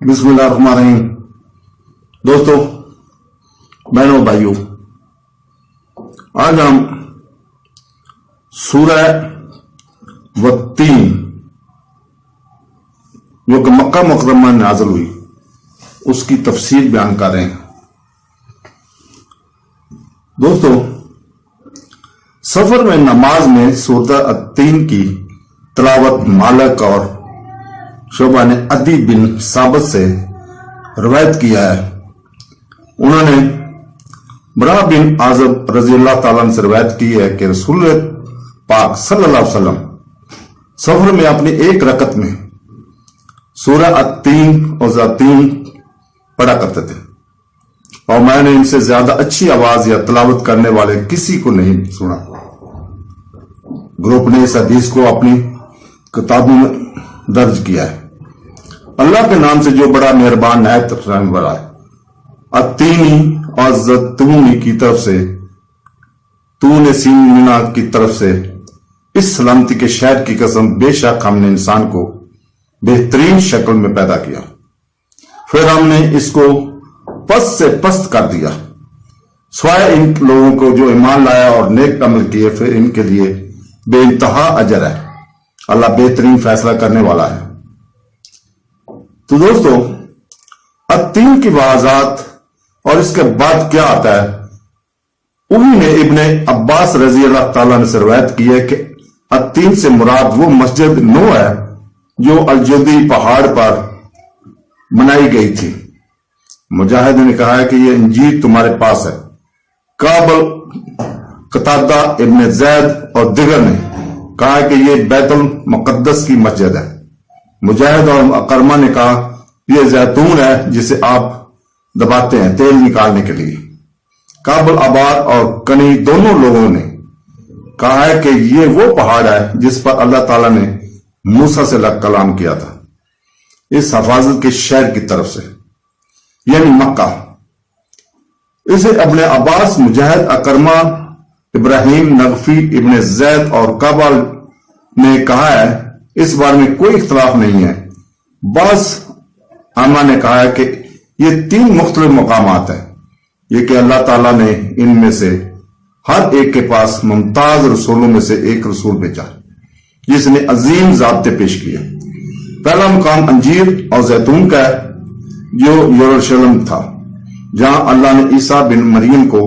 बिस्मिल्लाहिर्रहमानिर्रहीम। दोस्तों, बहनों, भाइयों, आज हम सूरह वत्तीन जो कि मक्का मुकर्रमा में नाज़िल हुई उसकी तफसीर बयान कर रहे हैं। दोस्तों, सफर में नमाज में सूरह अत्तीन की तिलावत मालिक और शोभा ने अदी बिन साबित से रवायत किया है। उन्होंने बरा बिन आज़ब रजी अल्लाह ताला से रवायत की है कि रसूल पाक सल्लल्लाहु अलैहि वसल्लम सफर में अपनी एक रकत में सूरह अत्तीन और ज़ातीन पढ़ा करते थे और मैंने इनसे ज्यादा अच्छी आवाज या तिलावत करने वाले किसी को नहीं सुना। ग्रुप ने इस हदीस को अपनी किताबों में दर्ज किया है। अल्लाह के नाम से जो बड़ा मेहरबान नहायत रहम वाला है। अत्तीनी और ज़तूनी की तरफ से, तूने सीना की तरफ से, इस सलामती के शहर की कसम, बेशक हमने इंसान को बेहतरीन शक्ल में पैदा किया, फिर हमने इसको पस्त से पस्त कर दिया, स्वाय इन लोगों को जो ईमान लाया और नेक अमल किए, फिर इनके लिए बेइंतहा अजर है। अल्लाह बेहतरीन फैसला करने वाला है। तो दोस्तों, अत्तीन की वजाहत और इसके बाद क्या आता है, उन्हीं ने इब्ने अब्बास रजी अल्लाह ताला ने से रवायत की है कि अत्तीन से मुराद वो मस्जिद नू है जो अलजुदी पहाड़ पर बनाई गई थी। मुजाहिद ने कहा है कि यह इंजील तुम्हारे पास है। काबल, कतादा, इब्ने जैद और दिगर ने कहा है कि यह बैतुल मुकद्दस की मस्जिद है। मुजाहिद और अकरमा ने कहा यह जैतून है जिसे आप दबाते हैं तेल निकालने के लिए। काबल आबाद और कनी दोनों लोगों ने कहा है कि यह वो पहाड़ है जिस पर अल्लाह ताला ने मूसा से कलाम किया था, इस हफाजत के शहर की तरफ से, यानी मक्का। इसे अपने अब्बास, मुजाहिद, अकरमा, इब्राहिम नगफी, इब्ने जैद और काबल ने कहा है। इस बारे में कोई इख्तलाफ नहीं है। बास आमा ने कहा है कि ये तीन मुख्तलिफ मकामात है, ये कि अल्लाह ताला ने इनमें से हर एक के पास मुमताज रसूलों में से एक रसूल भेजा जिसने अजीम ज़ाब्ते पेश किए। पहला मुकाम अंजीर और जैतून का है जो यरूशलेम था, जहां अल्लाह ने ईसा बिन मरियम को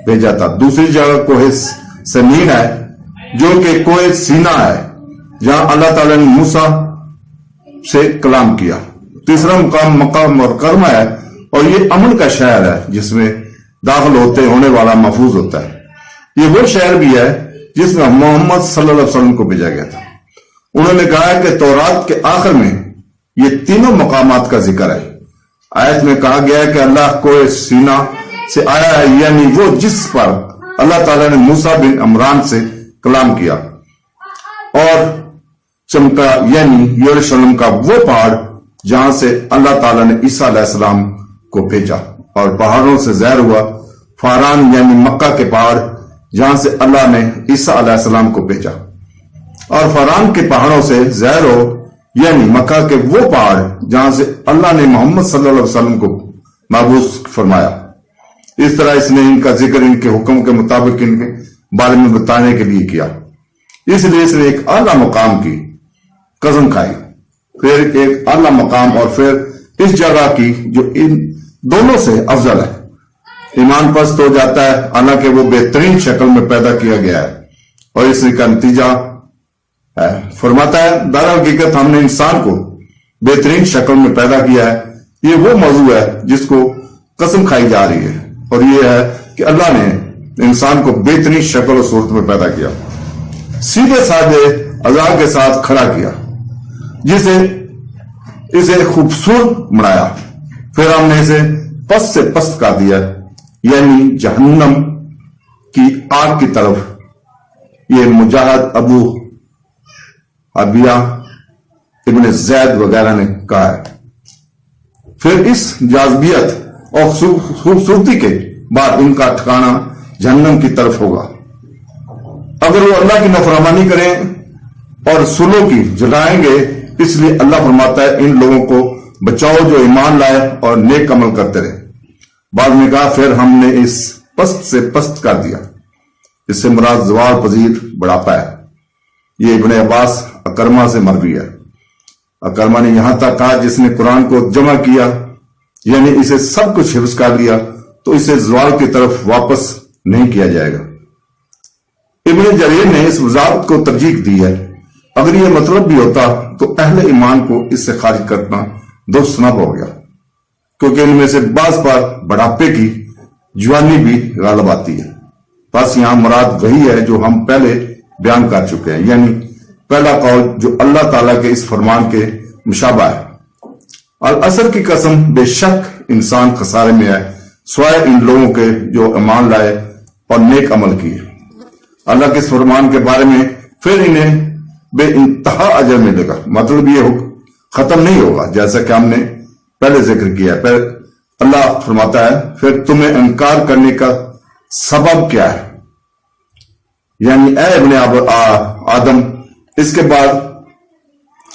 भेजा था। दूसरी जगह कोहे समीन है जो कि कोहे सीना है, जहां अल्लाह ताला ने मूसा से कलाम किया। तीसरा मुकाम मक्का मुकर्रमा है और ये अमन का शहर है जिसमें दाखिल होते होने वाला महफूज होता है। ये वो शहर भी है जिसमें मोहम्मद सल्लल्लाहु अलैहि वसल्लम को भेजा गया था। उन्होंने कहा है कि तौरात के आखिर में ये तीनों मकामात का जिक्र है। आयत में कहा गया है कि अल्लाह कोहे सीना से आया है, यानी वो जिस पर अल्लाह ताला ने मूसा बिन इमरान से कलाम किया, और चमका यानी यरूशलेम का वो पहाड़ जहां से अल्लाह ताला ने ईसा अलैहिस्सलाम को भेजा, और पहाड़ों से ज़ाहिर हुआ फारान यानी मक्का के पहाड़ जहां से अल्लाह ने ईसा अलैहिस्सलाम को भेजा, और फारान के पहाड़ों से ज़ाहिर हो यानी मक्का के वो पहाड़ जहां से अल्लाह ने मोहम्मद सल्लल्लाहु अलैहि वसल्लम को मबूस फरमाया। इस तरह इसने इनका जिक्र इनके हुक्म के मुताबिक इनके बारे में बताने के लिए किया, इसलिए इसने एक आला मकाम की कसम खाई, फिर एक आला मकाम और फिर इस जगह की जो इन दोनों से अफजल है। ईमान पस्त हो जाता है, हालांकि वो बेहतरीन शक्ल में पैदा किया गया है, और इसी का नतीजा है। फरमाता है, दर हकीकत हमने इंसान को बेहतरीन शक्ल में पैदा किया है। ये वो मौजू है जिसको कसम खाई जा रही है, और ये है कि अल्लाह ने इंसान को बेहतरीन शक्ल और सूरत में पैदा किया, सीधे साधे अज़ा के साथ खड़ा किया, जिसे इसे खूबसूरत बनाया, फिर हमने इसे पस्त से पस्त कर दिया, यानी जहन्नम की आग की तरफ। ये मुजाहिद, अबू अबिया, इब्ने जैद वगैरह ने कहा है। फिर इस जाज़बियत और खूबसूरती के बाद इनका ठिकाना जहन्नम की तरफ होगा। अगर वो अल्लाह की नफरमानी करें और रसूलों की जलाएंगे, इसलिए अल्लाह फरमाता है इन लोगों को بچاؤ جو ایمان لائے اور نیک عمل کرتے رہے۔ بعد میں کہا پھر ہم نے اس پست سے پست کر دیا، اس سے مراد زوال پذیر بڑھاپا ہے۔ یہ ابن عباس اکرمہ سے مروی ہے۔ اکرمہ نے یہاں تک کہا جس نے قرآن کو جمع کیا یعنی اسے سب کچھ حفظ کر لیا تو اسے زوال کی طرف واپس نہیں کیا جائے گا۔ ابن جریر نے اس وضاحت کو ترجیح دی ہے۔ اگر یہ مطلب بھی ہوتا تو اہل ایمان کو اس سے خارج کرنا درست نہ ہو گیا، کیونکہ ان میں سے بعض پر بڑھاپے کی جوانی بھی غالب آتی ہے۔ بس یہاں مراد وہی ہے جو ہم پہلے بیان کر چکے ہیں، یعنی پہلا قول جو اللہ تعالیٰ کے اس فرمان کے مشابہ ہے۔ العصر کی قسم بے شک انسان خسارے میں ہے سوائے ان لوگوں کے جو ایمان لائے اور نیک عمل کیے۔ اللہ کے اس فرمان کے بارے میں پھر انہیں بے انتہا اجر ملے گا، مطلب یہ ختم نہیں ہوگا جیسا کہ ہم نے پہلے ذکر کیا ہے۔ پھر اللہ فرماتا ہے پھر تمہیں انکار کرنے کا سبب کیا ہے، یعنی اے ابن آدم اس کے بعد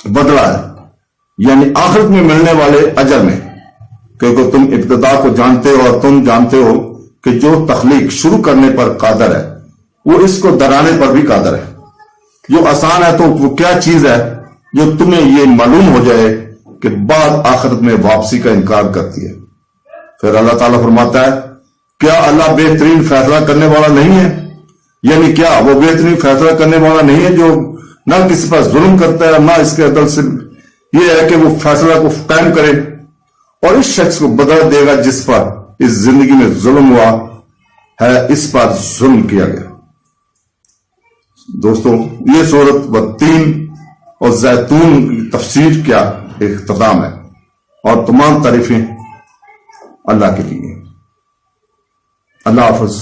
بدلہ ہے، یعنی آخرت میں ملنے والے اجر میں، کیونکہ تم ابتدا کو جانتے ہو اور تم جانتے ہو کہ جو تخلیق شروع کرنے پر قادر ہے وہ اس کو درانے پر بھی قادر ہے۔ جو آسان ہے تو وہ کیا چیز ہے جو تمہیں یہ معلوم ہو جائے کہ بعد آخرت میں واپسی کا انکار کرتی ہے۔ پھر اللہ تعالیٰ فرماتا ہے کیا اللہ بہترین فیصلہ کرنے والا نہیں ہے، یعنی کیا وہ بہترین فیصلہ کرنے والا نہیں ہے جو نہ کسی پر ظلم کرتا ہے اور نہ اس کے عدل سے یہ ہے کہ وہ فیصلہ کو قائم کرے اور اس شخص کو بدل دے گا جس پر اس زندگی میں ظلم ہوا ہے، اس پر ظلم کیا گیا۔ دوستو یہ سورت والتین اور زیتون کی تفسیر کیا اختتام ہے، اور تمام تعریفیں اللہ کے لیے۔ اللہ حافظ۔